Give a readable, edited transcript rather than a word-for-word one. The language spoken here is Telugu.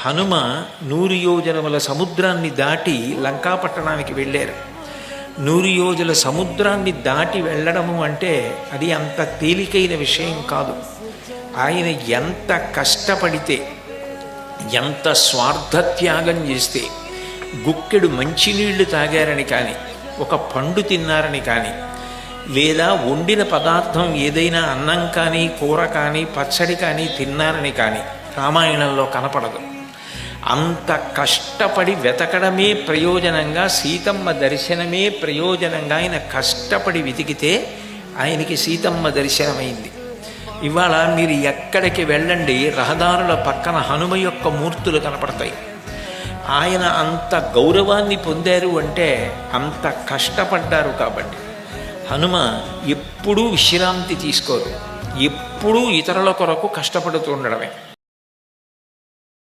హనుమ 100 యోజనముల సముద్రాన్ని దాటి లంకాపట్టణానికి వెళ్ళారు. 100 యోజుల సముద్రాన్ని దాటి వెళ్ళడము అంటే అది అంత తేలికైన విషయం కాదు. ఆయన ఎంత కష్టపడితే, ఎంత స్వార్థత్యాగం చేస్తే, గుక్కెడు మంచినీళ్లు తాగారని కానీ, ఒక పండు తిన్నారని కానీ, లేదా వండిన పదార్థం ఏదైనా అన్నం కానీ, కూర కానీ, పచ్చడి కానీ తిన్నారని కానీ రామాయణంలో కనపడదు. అంత కష్టపడి వెతకడమే ప్రయోజనంగా, సీతమ్మ దర్శనమే ప్రయోజనంగా ఆయన కష్టపడి వెతికితే ఆయనకి సీతమ్మ దర్శనమైంది. ఇవాళ మీరు ఎక్కడికి వెళ్ళండి, రహదారుల పక్కన హనుమ యొక్క మూర్తులు కనపడతాయి. ఆయన అంత గౌరవాన్ని పొందారు అంటే అంత కష్టపడ్డారు కాబట్టి. హనుమ ఎప్పుడూ విశ్రాంతి తీసుకోరు, ఎప్పుడూ ఇతరుల కొరకు కష్టపడుతూ ఉండడమే.